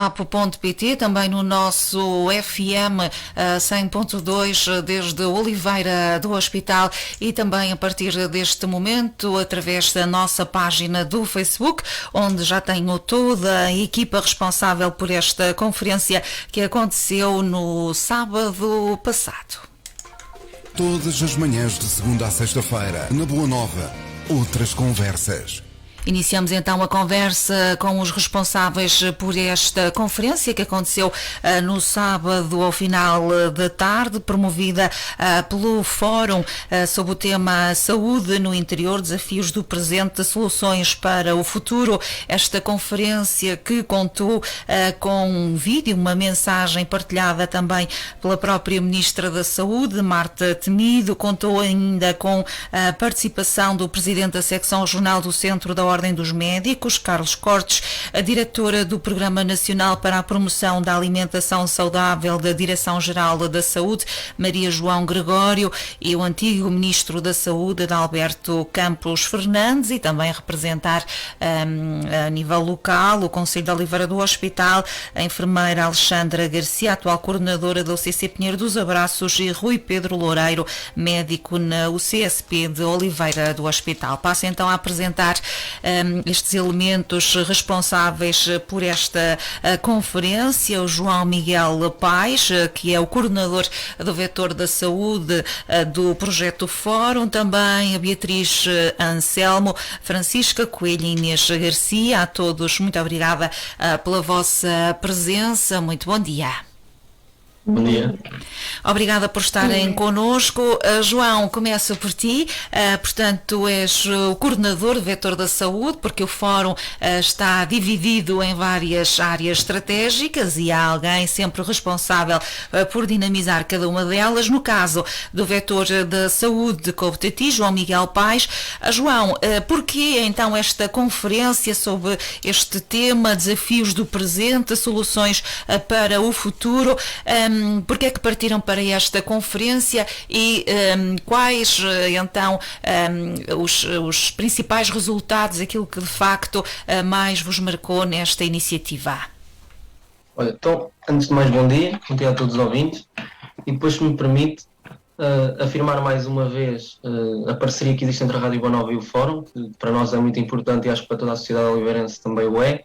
Apo.pt, também no nosso FM 100.2 desde Oliveira do Hospital e também a partir deste momento através da nossa página do Facebook, onde já tenho toda a equipa responsável por esta conferência que aconteceu no sábado passado. Todas as manhãs de segunda a sexta-feira, na Boa Nova, outras conversas. Iniciamos então a conversa com os responsáveis por esta conferência que aconteceu no sábado ao final da tarde, promovida pelo Fórum sob o tema Saúde no Interior, Desafios do Presente, Soluções para o Futuro. Esta conferência que contou com um vídeo, uma mensagem partilhada também pela própria Ministra da Saúde, Marta Temido, contou ainda com a participação do Presidente da Secção Regional do Centro da Ordem dos Médicos, Carlos Cortes, a diretora do Programa Nacional para a Promoção da Alimentação Saudável da Direção-Geral da Saúde, Maria João Gregório, e o antigo Ministro da Saúde, Adalberto Campos Fernandes, e também representar a nível local o Conselho de Oliveira do Hospital, a enfermeira Alexandra Garcia, atual coordenadora da UCC Pinheiro dos Abraços, e Rui Pedro Loureiro, médico na UCSP de Oliveira do Hospital. Passo então a apresentar estes elementos responsáveis por esta conferência: o João Miguel Paes, que é o coordenador do Vetor da Saúde do Projeto Fórum, também a Beatriz Anselmo, Francisca Coelho e Inês Garcia. A todos, muito obrigada pela vossa presença, muito bom dia. Bom dia. Obrigada por estarem connosco. João, começo por ti. Portanto, tu és o coordenador do Vetor da Saúde, porque o Fórum está dividido em várias áreas estratégicas e há alguém sempre responsável por dinamizar cada uma delas. No caso do Vetor da Saúde, coube-te a ti, João Miguel Paes. João, porquê então esta conferência sobre este tema, desafios do presente, soluções para o futuro? Porque é que partiram para esta conferência e quais então os principais resultados, aquilo que de facto mais vos marcou nesta iniciativa? Olha, então, antes de mais, bom dia a todos os ouvintes, e depois, se me permite, afirmar mais uma vez a parceria que existe entre a Rádio Boa Nova e o Fórum, que para nós é muito importante e acho que para toda a sociedade oliveirense também o é.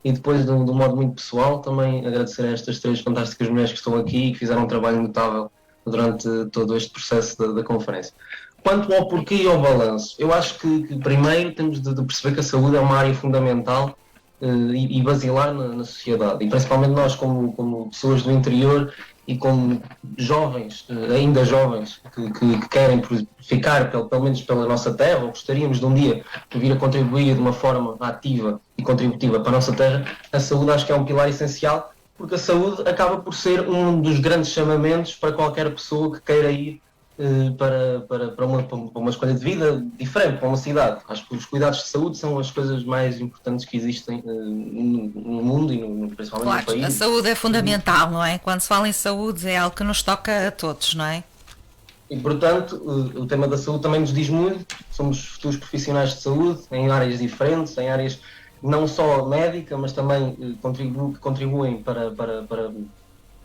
E depois, de um modo muito pessoal, também agradecer a estas três fantásticas mulheres que estão aqui e que fizeram um trabalho notável durante todo este processo da conferência. Quanto ao porquê e ao balanço, eu acho que primeiro temos de perceber que a saúde é uma área fundamental e basilar na sociedade. E principalmente nós, como pessoas do interior e como jovens, ainda jovens, que querem ficar pelo menos pela nossa terra, ou gostaríamos de um dia vir a contribuir de uma forma ativa e contributiva para a nossa terra, a saúde acho que é um pilar essencial, porque a saúde acaba por ser um dos grandes chamamentos para qualquer pessoa que queira ir para uma escolha de vida diferente, para uma cidade. Acho que os cuidados de saúde são as coisas mais importantes que existem no mundo e principalmente claro, no país. A saúde é fundamental, não é? Quando se fala em saúde é algo que nos toca a todos, não é? E, portanto, o tema da saúde também nos diz muito. Somos futuros profissionais de saúde em áreas diferentes, em áreas não só médica, mas também contribuem para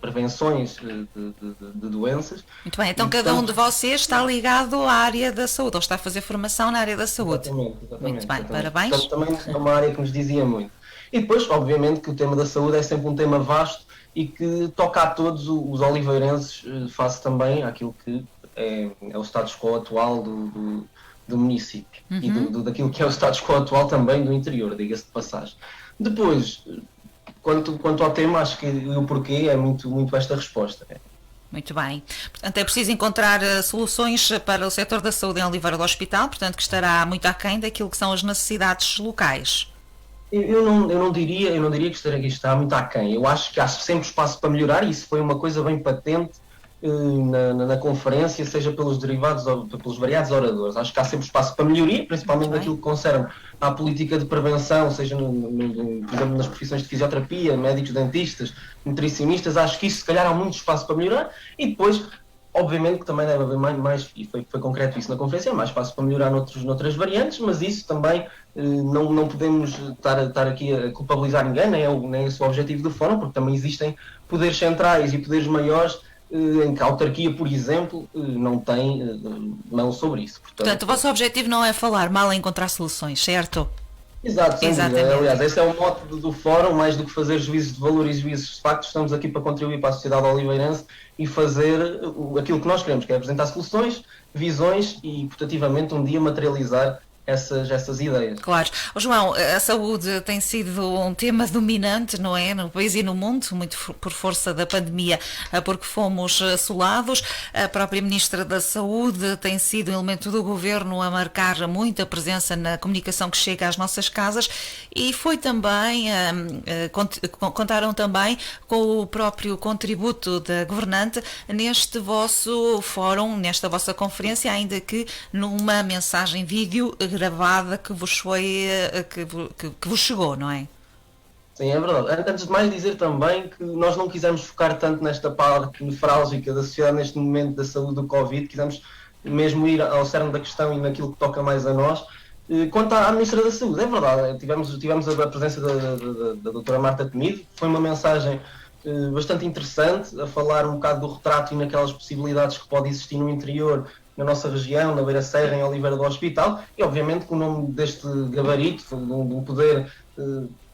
prevenções de doenças. Muito bem, então cada um de vocês está ligado à área da saúde, ou está a fazer formação na área da saúde. Exatamente. Muito bem, parabéns. Então, também é uma área que nos dizia muito. E depois, obviamente, que o tema da saúde é sempre um tema vasto e que toca a todos os oliveirenses, face também àquilo que é o status quo atual do município e daquilo que é o status quo atual também do interior, diga-se de passagem. Depois, quanto ao tema, acho que o porquê é muito esta resposta. Muito bem. Portanto, é preciso encontrar soluções para o setor da saúde em Oliveira do Hospital, portanto, que estará muito aquém daquilo que são as necessidades locais. Eu não diria que está muito aquém. Eu acho que há sempre espaço para melhorar e isso foi uma coisa bem patente na conferência, seja pelos derivados ou pelos variados oradores. Acho que há sempre espaço para melhoria, principalmente naquilo que concerne à política de prevenção, seja por exemplo nas profissões de fisioterapia, médicos, dentistas, nutricionistas. Acho que isso se calhar há muito espaço para melhorar e depois Obviamente que também deve haver mais e foi concreto isso na conferência, é mais fácil para melhorar noutras variantes, mas isso também não podemos estar aqui a culpabilizar ninguém, nem esse o objetivo do fórum, porque também existem poderes centrais e poderes maiores em que a autarquia, por exemplo, não tem mão sobre isso. Portanto, o vosso objetivo não é falar mal, é encontrar soluções, certo? Exato, sem dúvida. Exatamente. Aliás, esse é o mote do fórum, mais do que fazer juízos de valor e juízos de facto, estamos aqui para contribuir para a sociedade oliveirense e fazer aquilo que nós queremos, que é apresentar soluções, visões e, portativamente, um dia materializar essas ideias. Claro. João, a saúde tem sido um tema dominante, não é? No país e no mundo, muito por força da pandemia, porque fomos assolados. A própria Ministra da Saúde tem sido um elemento do Governo a marcar muita presença na comunicação que chega às nossas casas e foi também, contaram também com o próprio contributo da governante neste vosso fórum, nesta vossa conferência, ainda que numa mensagem vídeo gravada que vos foi que vos chegou, não é? Sim, é verdade. Antes de mais dizer também que nós não quisemos focar tanto nesta parte nefrálgica da sociedade neste momento da saúde do Covid, quisemos mesmo ir ao cerne da questão e naquilo que toca mais a nós. Quanto à Ministra da Saúde, é verdade, tivemos a presença da doutora Marta Temido, foi uma mensagem bastante interessante, a falar um bocado do retrato e naquelas possibilidades que pode existir no interior, na nossa região, na Beira Serra, em Oliveira do Hospital, e obviamente com o nome deste gabarito, de um poder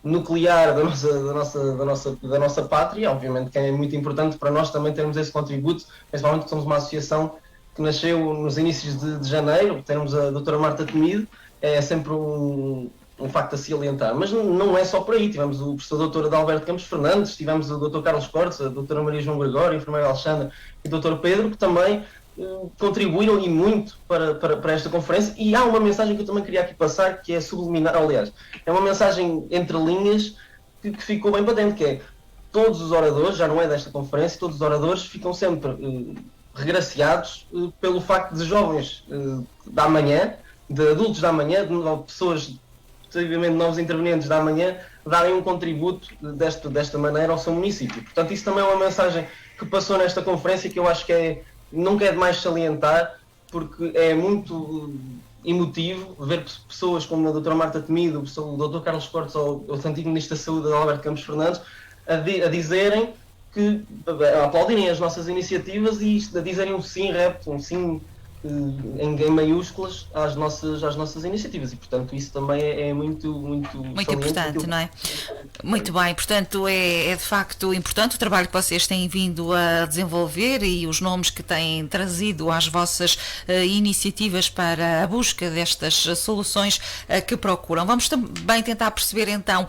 nuclear da nossa pátria, obviamente que é muito importante para nós também termos esse contributo, principalmente que somos uma associação que nasceu nos inícios de janeiro, temos a doutora Marta Temido, é sempre um facto a salientar, mas não é só por aí, tivemos o professor doutor Adalberto Campos Fernandes, tivemos o doutor Carlos Cortes, a doutora Maria João Gregório, a enfermeira Alexandra e o doutor Pedro, que também contribuíram e muito para esta conferência, e há uma mensagem que eu também queria aqui passar, que é subliminar, aliás, é uma mensagem entre linhas que ficou bem patente, que é todos os oradores, já não é desta conferência, todos os oradores ficam sempre regraciados pelo facto de jovens da manhã, de adultos da manhã, de pessoas, possivelmente novos intervenientes da manhã, darem um contributo desta maneira ao seu município. Portanto, isso também é uma mensagem que passou nesta conferência que eu acho que nunca é demais salientar, porque é muito emotivo ver pessoas como a doutora Marta Temido, o doutor Carlos Cortes ou o antigo Ministro da Saúde, Alberto Campos Fernandes, a dizerem a aplaudirem as nossas iniciativas e a dizerem um sim repto, um sim em maiúsculas às nossas iniciativas e, portanto, isso também é muito importante, não é? Muito bem, portanto, é de facto importante o trabalho que vocês têm vindo a desenvolver e os nomes que têm trazido às vossas iniciativas para a busca destas soluções que procuram. Vamos também tentar perceber, então,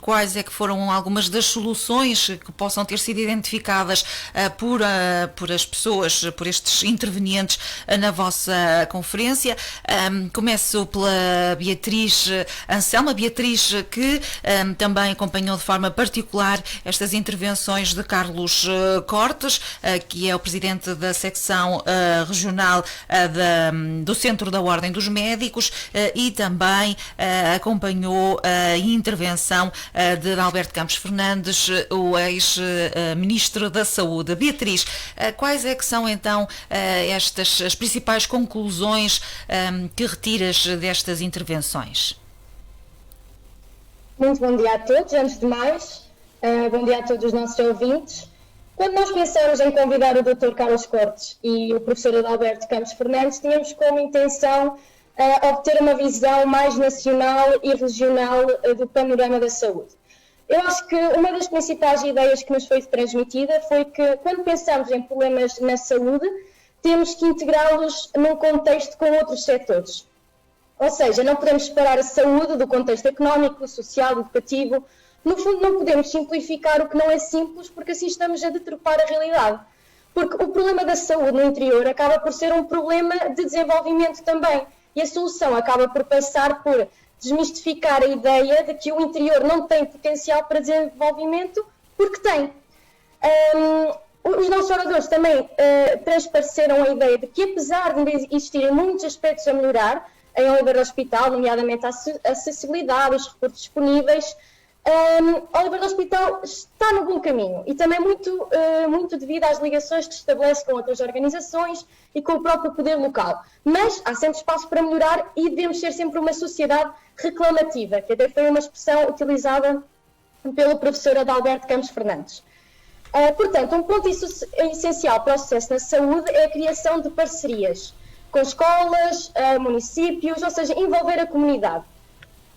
quais é que foram algumas das soluções que possam ter sido identificadas por as pessoas, por estes intervenientes na vossa conferência. Começo pela Beatriz Anselma, Beatriz que também acompanhou de forma particular estas intervenções de Carlos Cortes, que é o presidente da secção regional do Centro da Ordem dos Médicos, e também acompanhou a intervenção de Alberto Campos Fernandes, o ex-ministro da Saúde. Beatriz, quais é que são então as principais conclusões que retiras destas intervenções? Muito bom dia a todos, antes de mais, bom dia a todos os nossos ouvintes. Quando nós pensamos em convidar o Dr. Carlos Cortes e o professor Adalberto Campos Fernandes, tínhamos como intenção obter uma visão mais nacional e regional do panorama da saúde. Eu acho que uma das principais ideias que nos foi transmitida foi que, quando pensamos em problemas na saúde, temos que integrá-los num contexto com outros setores. Ou seja, não podemos separar a saúde do contexto económico, social, educativo. No fundo, não podemos simplificar o que não é simples, porque assim estamos a deturpar a realidade. Porque o problema da saúde no interior acaba por ser um problema de desenvolvimento também. E a solução acaba por passar por desmistificar a ideia de que o interior não tem potencial para desenvolvimento, porque tem. Os nossos oradores também transpareceram a ideia de que, apesar de existirem muitos aspectos a melhorar em Oliveira do Hospital, nomeadamente a acessibilidade, os recursos disponíveis, Oliveira do Hospital está no bom caminho e também muito devido às ligações que estabelece com outras organizações e com o próprio poder local. Mas há sempre espaço para melhorar e devemos ser sempre uma sociedade reclamativa, que até foi uma expressão utilizada pelo professor Adalberto Campos Fernandes. Portanto, um ponto essencial para o sucesso na saúde é a criação de parcerias com escolas, municípios, ou seja, envolver a comunidade.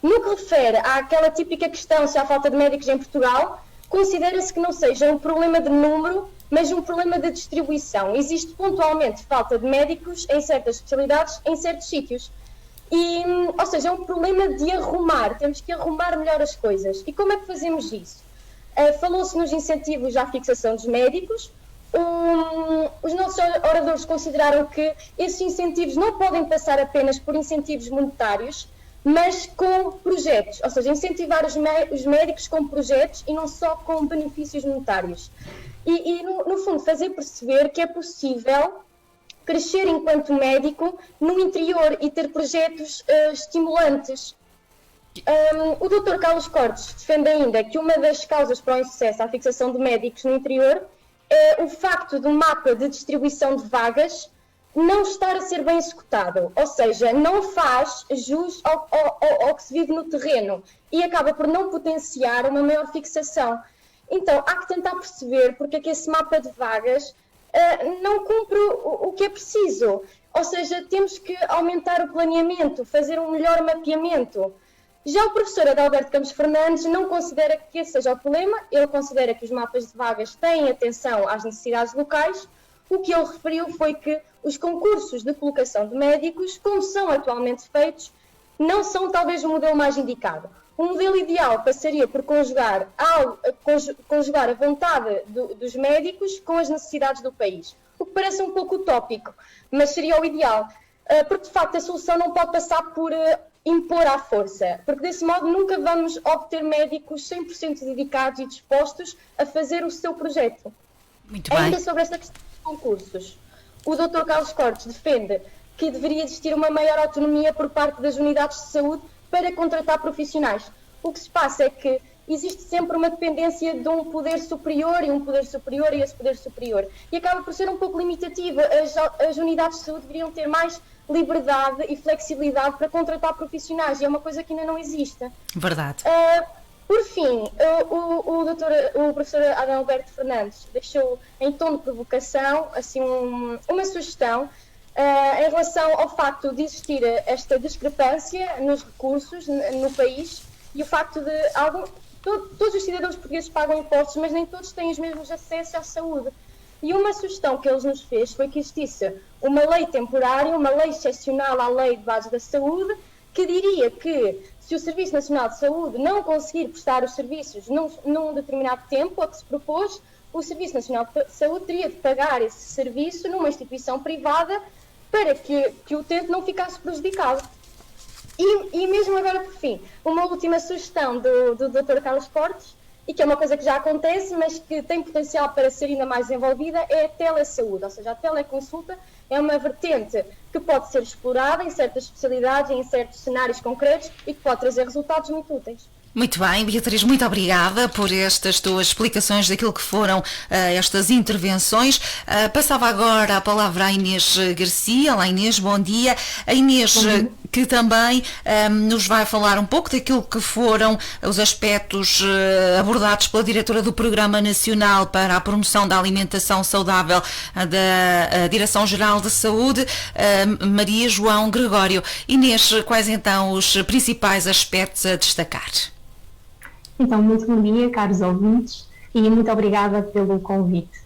No que refere àquela típica questão se há falta de médicos em Portugal, considera-se que não seja um problema de número, mas um problema de distribuição. Existe pontualmente falta de médicos em certas especialidades, em certos sítios. Ou seja, é um problema de arrumar, temos que arrumar melhor as coisas. E como é que fazemos isso? Falou-se nos incentivos à fixação dos médicos. Os nossos oradores consideraram que esses incentivos não podem passar apenas por incentivos monetários, mas com projetos, ou seja, incentivar os médicos com projetos e não só com benefícios monetários. No fundo, fazer perceber que é possível crescer enquanto médico no interior e ter projetos estimulantes. O Dr. Carlos Cortes defende ainda que uma das causas para o insucesso à fixação de médicos no interior é o facto do mapa de distribuição de vagas não estar a ser bem executado, ou seja, não faz jus ao que se vive no terreno e acaba por não potenciar uma maior fixação. Então, há que tentar perceber porque é que esse mapa de vagas não cumpre o que é preciso, ou seja, temos que aumentar o planeamento, fazer um melhor mapeamento. Já o professor Adalberto Campos Fernandes não considera que esse seja o problema, ele considera que os mapas de vagas têm atenção às necessidades locais. O que ele referiu foi que os concursos de colocação de médicos, como são atualmente feitos, não são talvez o modelo mais indicado. O modelo ideal passaria por conjugar a vontade dos médicos com as necessidades do país, o que parece um pouco utópico, mas seria o ideal, porque de facto a solução não pode passar por impor à força, porque desse modo nunca vamos obter médicos 100% dedicados e dispostos a fazer o seu projeto. Muito bem. Ainda sobre esta questão dos concursos, o Dr. Carlos Cortes defende que deveria existir uma maior autonomia por parte das unidades de saúde para contratar profissionais. O que se passa é que existe sempre uma dependência de um poder superior e um poder superior e esse poder superior. E acaba por ser um pouco limitativa. As unidades de saúde deveriam ter mais liberdade e flexibilidade para contratar profissionais e é uma coisa que ainda não existe. Verdade. Por fim, o professor Adalberto Fernandes deixou em tom de provocação assim, uma sugestão em relação ao facto de existir esta discrepância nos recursos no país e o facto de todos os cidadãos portugueses pagam impostos, mas nem todos têm os mesmos acessos à saúde. E uma sugestão que ele nos fez foi que existisse uma lei temporária, uma lei excepcional à Lei de Base da Saúde, que diria que se o Serviço Nacional de Saúde não conseguir prestar os serviços num determinado tempo a que se propôs, o Serviço Nacional de Saúde teria de pagar esse serviço numa instituição privada para que o utente não ficasse prejudicado. E mesmo agora, por fim, uma última sugestão do Dr. Carlos Cortes, e que é uma coisa que já acontece, mas que tem potencial para ser ainda mais desenvolvida, é a telesaúde, ou seja, a teleconsulta é uma vertente que pode ser explorada em certas especialidades e em certos cenários concretos e que pode trazer resultados muito úteis. Muito bem, Beatriz, muito obrigada por estas tuas explicações daquilo que foram estas intervenções. Passava agora a palavra à Inês Garcia. Olá Inês, bom dia. A Inês, que também nos vai falar um pouco daquilo que foram os aspectos abordados pela diretora do Programa Nacional para a Promoção da Alimentação Saudável da Direção-Geral de Saúde, Maria João Gregório. Inês, quais então os principais aspectos a destacar? Então, muito bom dia, caros ouvintes, e muito obrigada pelo convite.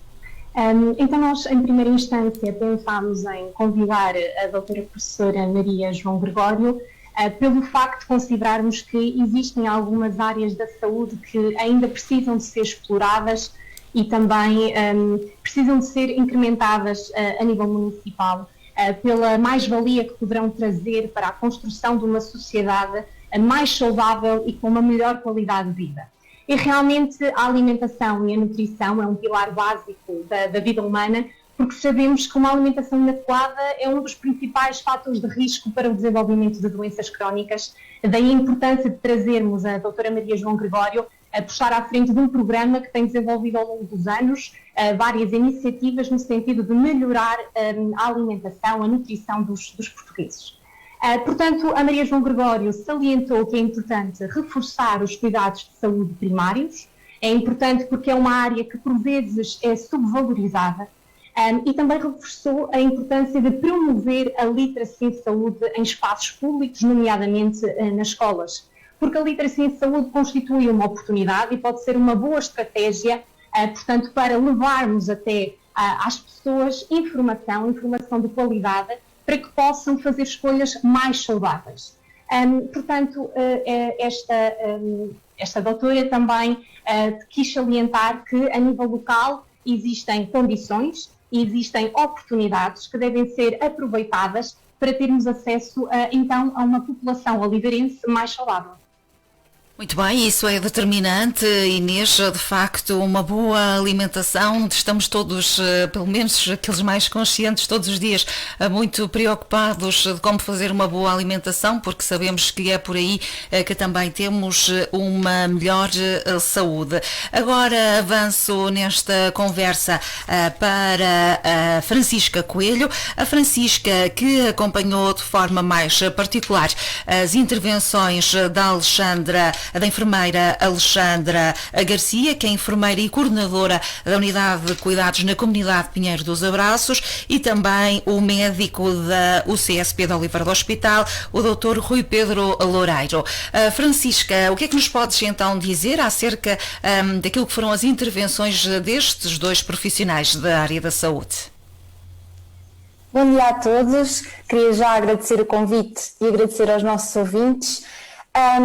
Então, nós, em primeira instância, pensámos em convidar a doutora professora Maria João Gregório pelo facto de considerarmos que existem algumas áreas da saúde que ainda precisam de ser exploradas e também precisam de ser incrementadas a nível municipal pela mais-valia que poderão trazer para a construção de uma sociedade mais saudável e com uma melhor qualidade de vida. E realmente a alimentação e a nutrição é um pilar básico da vida humana, porque sabemos que uma alimentação inadequada é um dos principais fatores de risco para o desenvolvimento de doenças crónicas. Daí a importância de trazermos a doutora Maria João Gregório a puxar à frente de um programa que tem desenvolvido ao longo dos anos várias iniciativas no sentido de melhorar a alimentação, a nutrição dos portugueses. Portanto, a Maria João Gregório salientou que é importante reforçar os cuidados de saúde primários. É importante porque é uma área que por vezes é subvalorizada. E também reforçou a importância de promover a literacia em saúde em espaços públicos, nomeadamente nas escolas, porque a literacia em saúde constitui uma oportunidade e pode ser uma boa estratégia, portanto, para levarmos até às pessoas informação de qualidade, para que possam fazer escolhas mais saudáveis. Portanto, esta doutora também quis salientar que, a nível local, existem condições e existem oportunidades que devem ser aproveitadas para termos acesso, então, a uma população oliveirense mais saudável. Muito bem, isso é determinante, Inês, de facto, uma boa alimentação. Estamos todos, pelo menos aqueles mais conscientes, todos os dias muito preocupados de como fazer uma boa alimentação, porque sabemos que é por aí que também temos uma melhor saúde. Agora avanço nesta conversa para a Francisca Coelho, a Francisca que acompanhou de forma mais particular as intervenções da enfermeira Alexandra Garcia, que é enfermeira e coordenadora da Unidade de Cuidados na Comunidade Pinheiro dos Abraços, e também o médico da UCSP de Oliveira do Hospital, o Dr. Rui Pedro Loureiro. Francisca, o que é que nos podes então dizer acerca daquilo que foram as intervenções destes dois profissionais da área da saúde? Bom dia a todos, queria já agradecer o convite e agradecer aos nossos ouvintes. A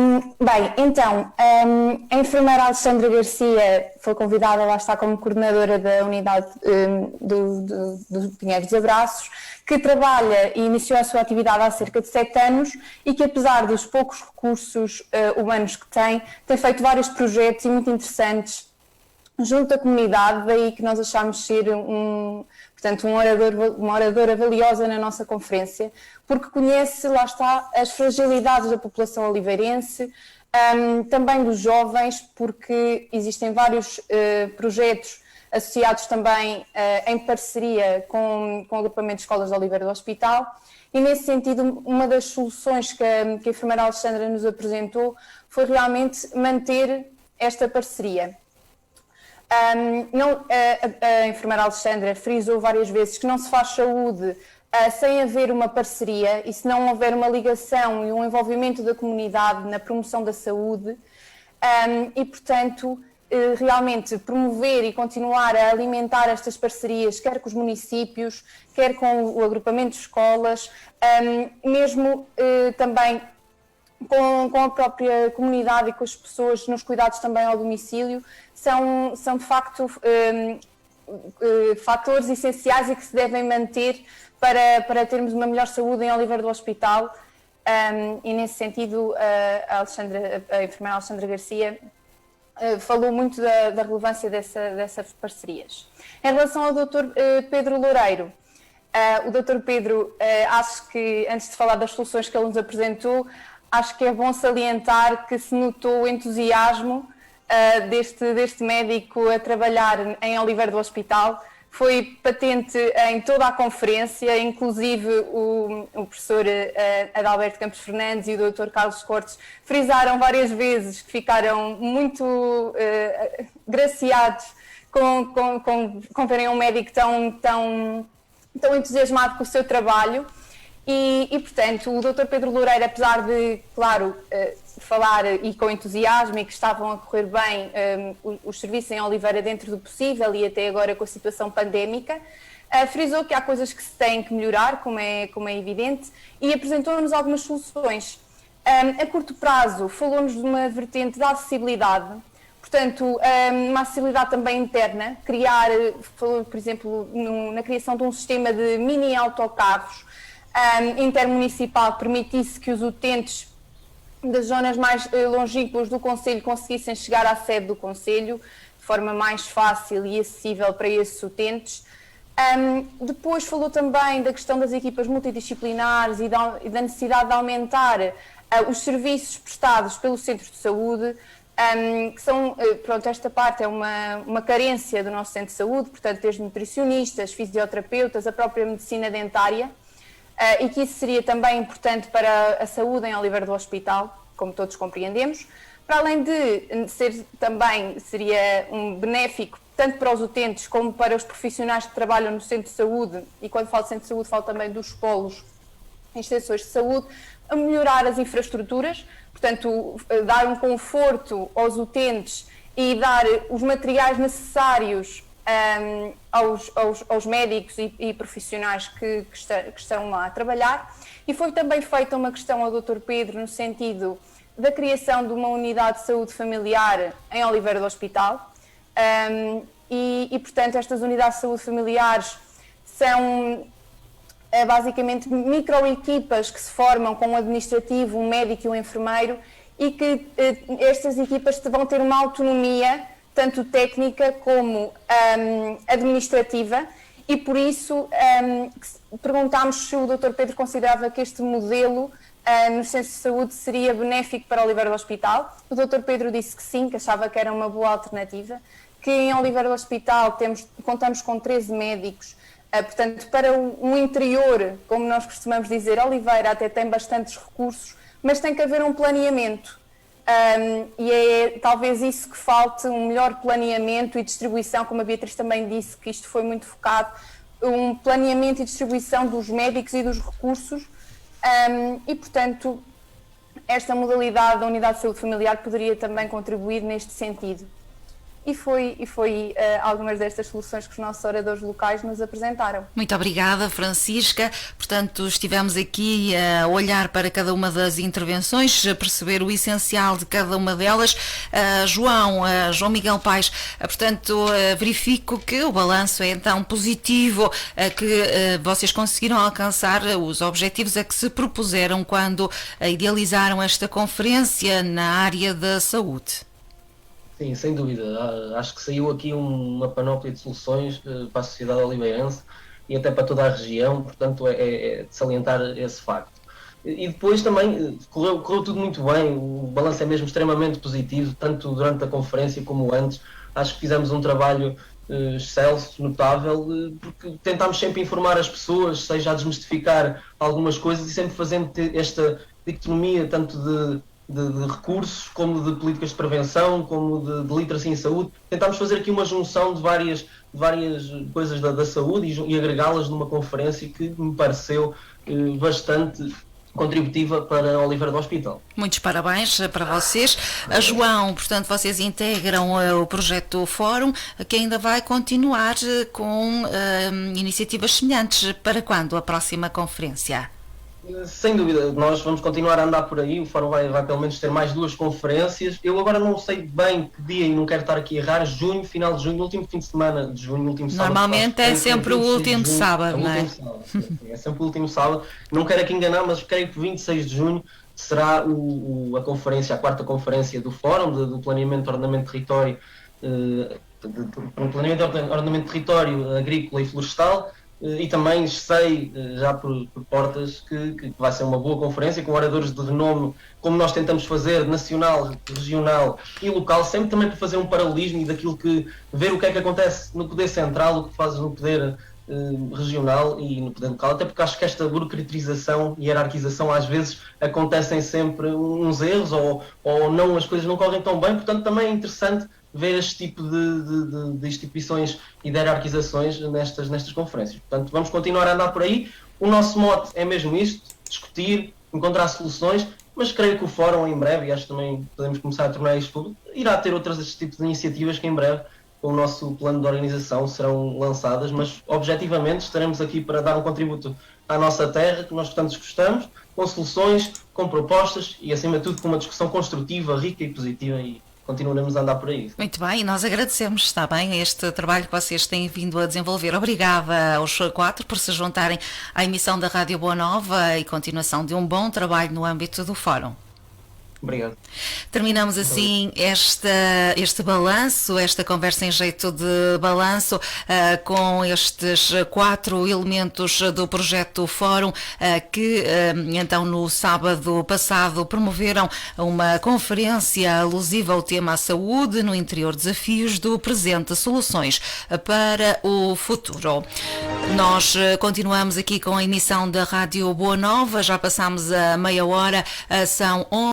enfermeira Alexandra Garcia foi convidada, lá está, como coordenadora da unidade do Pinheiro dos Abraços, que trabalha e iniciou a sua atividade há cerca de 7 anos e que, apesar dos poucos recursos humanos que tem feito vários projetos e muito interessantes junto à comunidade, daí que nós achamos ser uma oradora valiosa na nossa conferência, porque conhece, lá está, as fragilidades da população oliveirense, também dos jovens, porque existem vários projetos associados também em parceria com o agrupamento de escolas de Oliveira do Hospital, e nesse sentido uma das soluções que a enfermeira Alexandra nos apresentou foi realmente manter esta parceria. A enfermeira Alexandra frisou várias vezes que não se faz saúde sem haver uma parceria e se não houver uma ligação e um envolvimento da comunidade na promoção da saúde, e portanto realmente promover e continuar a alimentar estas parcerias, quer com os municípios, quer com o agrupamento de escolas, mesmo também com a própria comunidade e com as pessoas nos cuidados também ao domicílio, são de facto fatores essenciais e que se devem manter para termos uma melhor saúde em Oliveira do Hospital, e nesse sentido a enfermeira Alexandra Garcia falou muito da relevância dessas parcerias. Em relação ao Dr. Pedro Loureiro, o Dr. Pedro, acho que antes de falar das soluções que ele nos apresentou, acho que é bom salientar que se notou o entusiasmo deste médico a trabalhar em Oliveira do Hospital. Foi patente em toda a conferência, inclusive o professor Adalberto Campos Fernandes e o Dr. Carlos Cortes frisaram várias vezes que ficaram muito graciados com verem um médico tão entusiasmado com o seu trabalho. E, portanto, o Dr. Pedro Loureiro, apesar de, claro, falar e com entusiasmo e que estavam a correr bem os serviços em Oliveira dentro do possível e até agora com a situação pandémica, frisou que há coisas que se têm que melhorar, como é evidente, e apresentou-nos algumas soluções. A curto prazo, falou-nos de uma vertente da acessibilidade, portanto, uma acessibilidade também interna, falou, por exemplo, na criação de um sistema de mini autocarros intermunicipal que permitisse que os utentes das zonas mais longínquas do concelho conseguissem chegar à sede do concelho de forma mais fácil e acessível para esses utentes. Depois falou também da questão das equipas multidisciplinares e da necessidade de aumentar os serviços prestados pelo centro de saúde, que são, pronto, esta parte é uma carência do nosso centro de saúde, portanto, desde nutricionistas, fisioterapeutas, a própria medicina dentária, e que isso seria também importante para a saúde em Oliveira do Hospital, como todos compreendemos, para além de seria benéfico tanto para os utentes como para os profissionais que trabalham no centro de saúde, e quando falo de centro de saúde falo também dos polos em extensões de saúde, a melhorar as infraestruturas, portanto, dar um conforto aos utentes e dar os materiais necessários aos médicos e profissionais que estão lá a trabalhar. E foi também feita uma questão ao Dr. Pedro no sentido da criação de uma unidade de saúde familiar em Oliveira do Hospital. Portanto, estas unidades de saúde familiares são basicamente microequipas que se formam com um administrativo, um médico e um enfermeiro, e que estas equipas vão ter uma autonomia tanto técnica como administrativa, e por isso perguntámos se o Dr. Pedro considerava que este modelo no centro de saúde seria benéfico para Oliveira do Hospital. O Dr. Pedro disse que sim, que achava que era uma boa alternativa, que em Oliveira do Hospital contamos com 13 médicos, portanto, para um interior, como nós costumamos dizer, Oliveira até tem bastantes recursos, mas tem que haver um planeamento. E é talvez isso que falte, um melhor planeamento e distribuição, como a Beatriz também disse, que isto foi muito focado, um planeamento e distribuição dos médicos e dos recursos, e portanto esta modalidade da unidade de saúde familiar poderia também contribuir neste sentido. E foi algumas destas soluções que os nossos oradores locais nos apresentaram. Muito obrigada, Francisca. Portanto, estivemos aqui a olhar para cada uma das intervenções, a perceber o essencial de cada uma delas. João Miguel Paes, portanto, verifico que o balanço é então positivo, que vocês conseguiram alcançar os objetivos a que se propuseram quando idealizaram esta conferência na área da saúde. Sim, sem dúvida. Acho que saiu aqui uma panóplia de soluções para a sociedade oliveirense e até para toda a região, portanto é de salientar esse facto. E depois também correu tudo muito bem, o balanço é mesmo extremamente positivo, tanto durante a conferência como antes. Acho que fizemos um trabalho excelso, notável, porque tentámos sempre informar as pessoas, seja a desmistificar algumas coisas e sempre fazendo esta dicotomia tanto de recursos, como de políticas de prevenção, como de literacia em saúde. Tentámos fazer aqui uma junção de várias coisas da saúde e agregá-las numa conferência que me pareceu bastante contributiva para Oliveira do Hospital. Muitos parabéns para vocês. João, portanto, vocês integram o projeto Fórum, que ainda vai continuar com iniciativas semelhantes. Para quando a próxima conferência? Sem dúvida, nós vamos continuar a andar por aí, o Fórum vai pelo menos ter mais 2 conferências. Eu agora não sei bem que dia e não quero estar aqui a errar, final de junho, último fim de semana de junho, último sábado. Normalmente é sempre o último sábado, não é? É sempre o último sábado. Não quero aqui enganar, mas creio que 26 de junho será a conferência, a 4ª conferência do Fórum, do Planeamento de Ordenamento de Território, Ordenamento de Território Agrícola e Florestal. E também sei já por portas que vai ser uma boa conferência com oradores de renome, como nós tentamos fazer, nacional, regional e local, sempre também para fazer um paralelismo e daquilo que ver o que é que acontece no poder central, o que faz no poder regional e no poder local, até porque acho que esta burocratização e hierarquização às vezes acontecem sempre uns erros ou não, as coisas não correm tão bem, portanto também é interessante ver este tipo de instituições e de hierarquizações nestas conferências. Portanto, vamos continuar a andar por aí. O nosso mote é mesmo isto, discutir, encontrar soluções, mas creio que o Fórum em breve, e acho que também podemos começar a tornar isto público, irá ter outras destes tipos de iniciativas que em breve, com o nosso plano de organização, serão lançadas, mas objetivamente estaremos aqui para dar um contributo à nossa terra, que nós tanto gostamos, com soluções, com propostas e acima de tudo com uma discussão construtiva, rica e positiva, e continuaremos a andar por aí. Muito bem, e nós agradecemos, está bem, este trabalho que vocês têm vindo a desenvolver. Obrigada aos 4 por se juntarem à emissão da Rádio Boa Nova e continuação de um bom trabalho no âmbito do Fórum. Obrigado. Terminamos assim este balanço, esta conversa em jeito de balanço, com estes 4 elementos do projeto Fórum, que então no sábado passado promoveram uma conferência alusiva ao tema saúde no interior, desafios do presente, soluções para o futuro. Nós continuamos aqui com a emissão da Rádio Boa Nova, já passámos a meia hora, são 11.